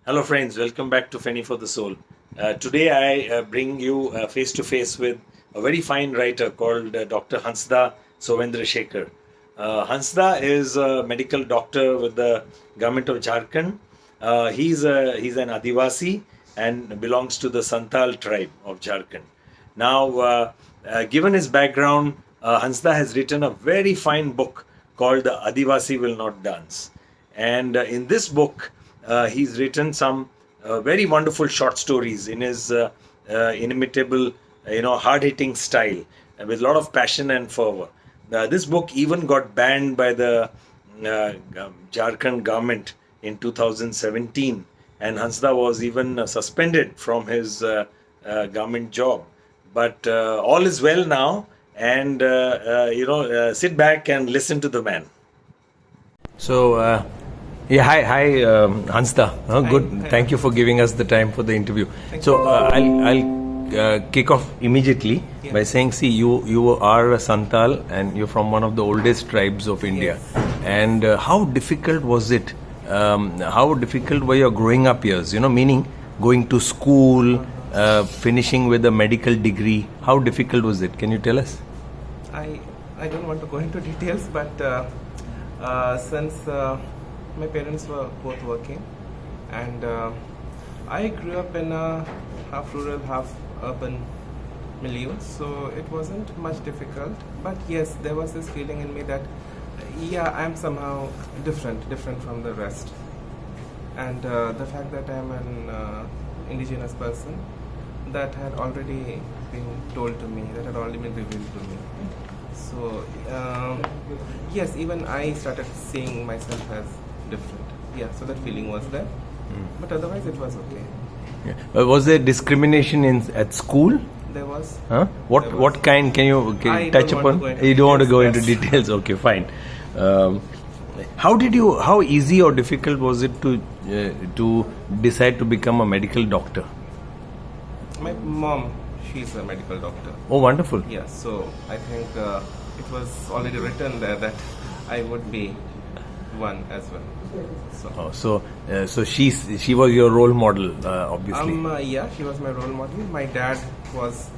Hello, friends. Welcome back to Fenny for the Soul. Today, I bring you face to face with a very fine writer called Dr. Hansda Sowvendra Shekhar. Hansda is a medical doctor with the government of Jharkhand. He's an Adivasi and belongs to the Santal tribe of Jharkhand. Now, given his background, Hansda has written a very fine book called The Adivasi Will Not Dance. And in this book, he's written some very wonderful short stories in his inimitable, hard-hitting style, with a lot of passion and fervor. This book even got banned by the Jharkhand government in 2017, and Hansda was even suspended from his government job. But all is well now, and sit back and listen to the man. So, hi, Hansda. Good. Hi. Thank you for giving us the time for the interview. So, I'll kick off immediately by saying, see, you are a Santal and you're from one of the oldest tribes of India. Yes. And how difficult was it? How difficult were your growing up years? Meaning going to school, finishing with a medical degree. How difficult was it? Can you tell us? I don't want to go into details, but since my parents were both working, and I grew up in a half rural, half urban milieu, so it wasn't much difficult. But yes, there was this feeling in me that I'm somehow different from the rest, and the fact that I'm an indigenous person, that had already been told to me, that had already been revealed to me. So yes, even I started seeing myself as different. Yeah, so that feeling was there, but otherwise it was okay. Yeah. Was there discrimination at school? There was. Huh? What kind? Can you touch upon? You don't want to go into details. Okay, fine. How easy or difficult was it to decide to become a medical doctor? My mom, she's a medical doctor. Oh, wonderful. Yeah, so I think it was already written there that I would be one as well. So she was your role model, obviously. Yeah, she was my role model. My dad was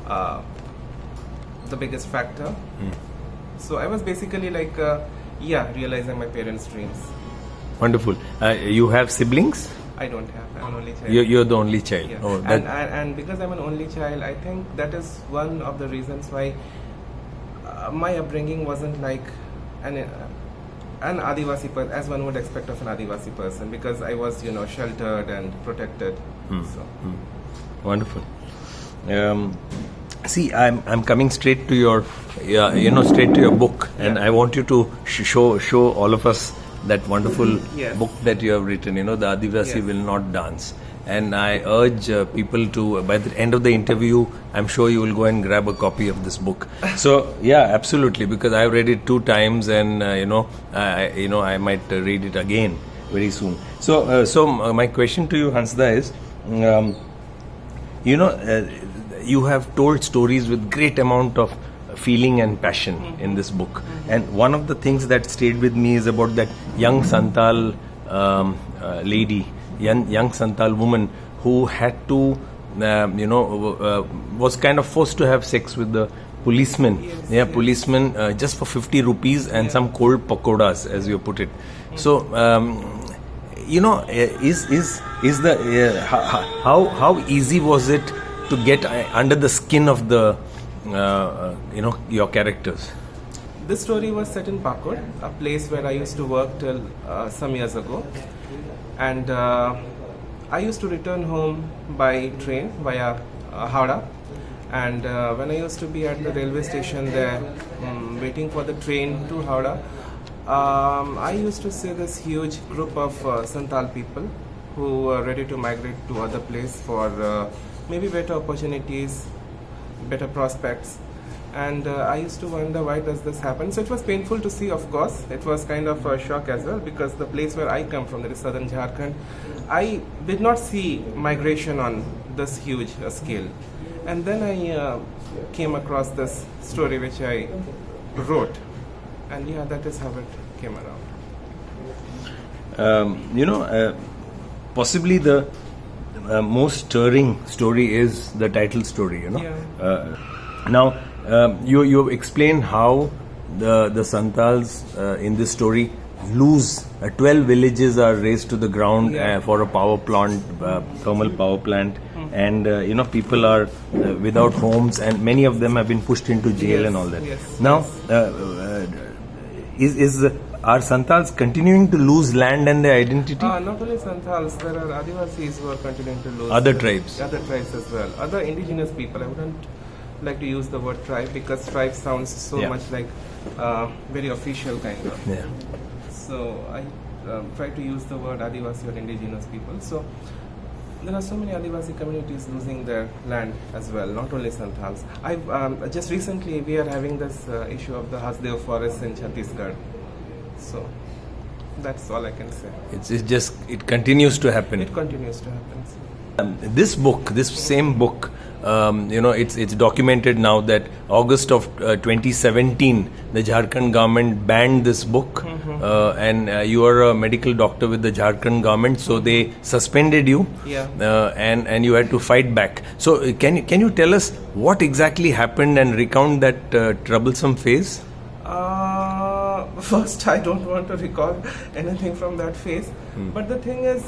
the biggest factor. So I was basically like, realizing my parents' dreams. Wonderful. You have siblings? I don't have. I'm an only child. You're the only child. Yeah. Oh, and because I'm an only child, I think that is one of the reasons why my upbringing wasn't like an Adivasi person, as one would expect of an Adivasi person, because I was, sheltered and protected. So. Wonderful. See, I'm coming straight to your, straight to your book, and I want you to show all of us that wonderful book that you have written. The Adivasi Will Not Dance. And I urge people to, by the end of the interview, I'm sure you will go and grab a copy of this book. So, yeah, absolutely, because I've read it 2 times, and I might read it again very soon. So, my question to you, Hansda, is, you have told stories with great amount of feeling and passion in this book, and one of the things that stayed with me is about that young Santal lady, young Santal woman who had to, was kind of forced to have sex with the policeman. Policeman, just for 50 rupees and some cold pakoras, as you put it. So, is the how easy was it to get under the skin of the your characters? This story was set in Pakur, a place where I used to work till some years ago, and I used to return home by train via Howrah, and when I used to be at the railway station there, waiting for the train to Howrah, I used to see this huge group of Santal people who were ready to migrate to other place for maybe better opportunities, better prospects. And I used to wonder, why does this happen? So it was painful to see, of course. It was kind of a shock as well, because the place where I come from, that is southern Jharkhand, I did not see migration on this huge scale. And then I came across this story which I wrote, and that is how it came around. possibly the most stirring story is the title story. Now you explain how the Santals in this story lose 12 villages are razed to the ground for a power plant, thermal power plant, and people are without homes, and many of them have been pushed into jail and all that. Now are Santals continuing to lose land and their identity? Not only Santals, there are Adivasis who are continuing to lose. Other tribes? Other tribes as well. Other indigenous people. I wouldn't like to use the word tribe because tribe sounds so much like very official kind of. Yeah. So I try to use the word Adivasi or indigenous people. So there are so many Adivasi communities losing their land as well, not only Santals. Just recently we are having this issue of the Hasdeo forest in Chhattisgarh. So that's all I can say. It continues to happen. It continues to happen. This same book, it's documented now that August of 2017, the Jharkhand government banned this book, and you are a medical doctor with the Jharkhand government, so they suspended you, and you had to fight back. So can you tell us what exactly happened and recount that troublesome phase? First, I don't want to recall anything from that phase, but the thing is,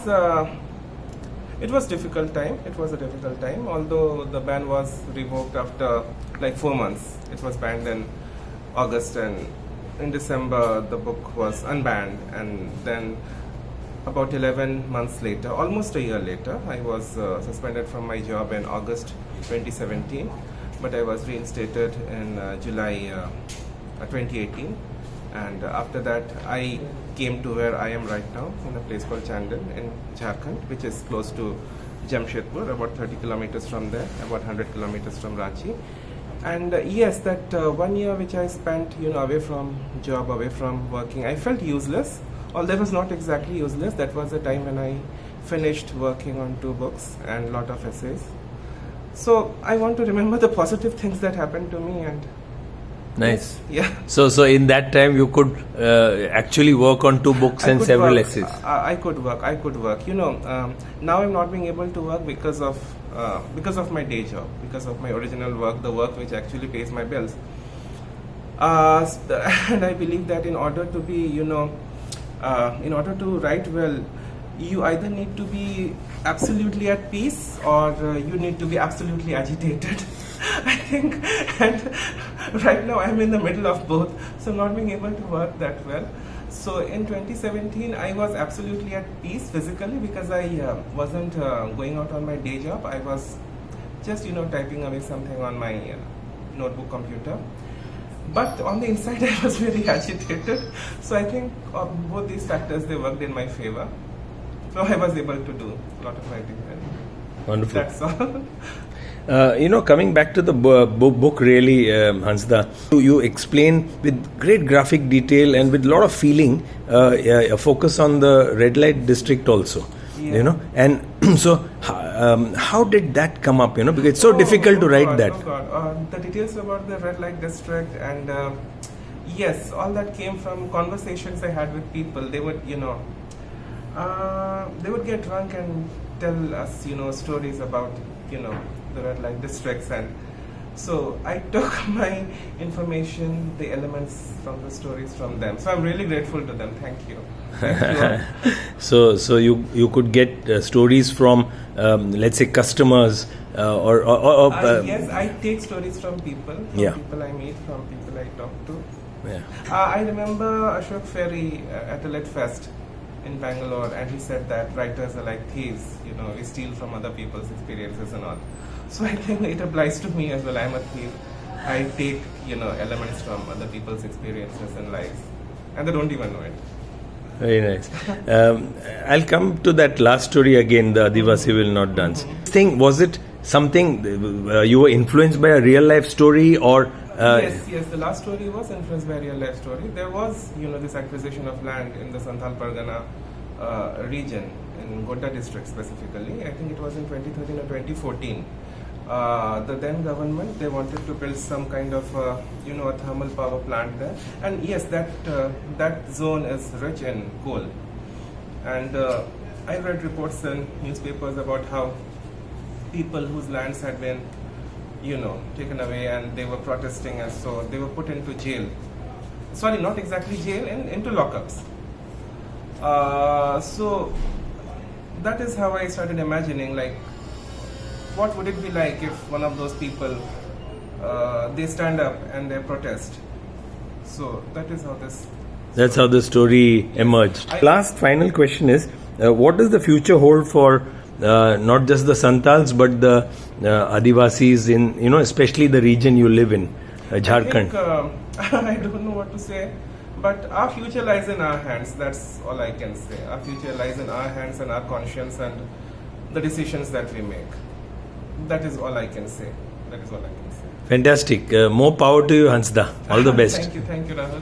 it was difficult time. It was a difficult time, although the ban was revoked after like 4 months. It was banned in August, and in December the book was unbanned, and then about 11 months later, almost a year later, I was suspended from my job in August 2017, but I was reinstated in July 2018. And after that, I came to where I am right now, in a place called Chandel in Jharkhand, which is close to Jamshedpur, about 30 kilometers from there, about 100 kilometers from Ranchi. And yes, that 1 year which I spent, away from job, away from working, I felt useless. Although it was not exactly useless. That was the time when I finished working on 2 books and a lot of essays. So I want to remember the positive things that happened to me, and nice. Yeah. So in that time you could actually work on 2 books and several essays. I could work. Now I'm not being able to work because of my day job, because of my original work, the work which actually pays my bills. And I believe that in order to be, in order to write well, you either need to be absolutely at peace or you need to be absolutely agitated. I think, and right now I'm in the middle of both, so not being able to work that well. So in 2017, I was absolutely at peace physically because I wasn't going out on my day job. I was just, typing away something on my notebook computer. But on the inside, I was very agitated. So I think both these factors, they worked in my favor. So I was able to do a lot of writing then. Wonderful. That's all. Coming back to the book really, Hansda, you explain with great graphic detail and with a lot of feeling a focus on the red light district also, and so how did that come up, because it's so difficult to write that. The details about the red light district, and yes, all that came from conversations I had with people. They would, they would get drunk and tell us, stories about, the red light districts, and so I took my information, the elements from the stories from them. So I'm really grateful to them. Thank you. So you could get stories from let's say customers or yes, I take stories from people, people I meet, from people I talk to. I remember Ashok Ferry at a Lit Fest in Bangalore, and he said that writers are like thieves, we steal from other people's experiences and all. So I think it applies to me as well. I'm a thief. I take, elements from other people's experiences and lives, and they don't even know it. Very nice. I'll come to that last story again, the Adivasi Will Not Dance. Was it something you were influenced by a real life story, or? Yes, the last story was influenced by a real life story. There was, this acquisition of land in the Santhal Pargana region, in Godda district specifically. I think it was in 2013 or 2014. The then government, they wanted to build some kind of a thermal power plant there, and yes, that zone is rich in coal, and I read reports in newspapers about how people whose lands had been, taken away and they were protesting, and so they were put into jail. Sorry, not exactly jail, into lockups. So that is how I started imagining, like, what would it be like if one of those people, they stand up and they protest. So that is how this... That's how the story emerged. Last final question is, what does the future hold for not just the Santals but the Adivasis in, especially the region you live in, Jharkhand? I don't know what to say, but our future lies in our hands. That's all I can say. Our future lies in our hands and our conscience and the decisions that we make. That is all I can say. That is all I can say. Fantastic. More power to you, Hansda. All the best. Thank you, Rahul.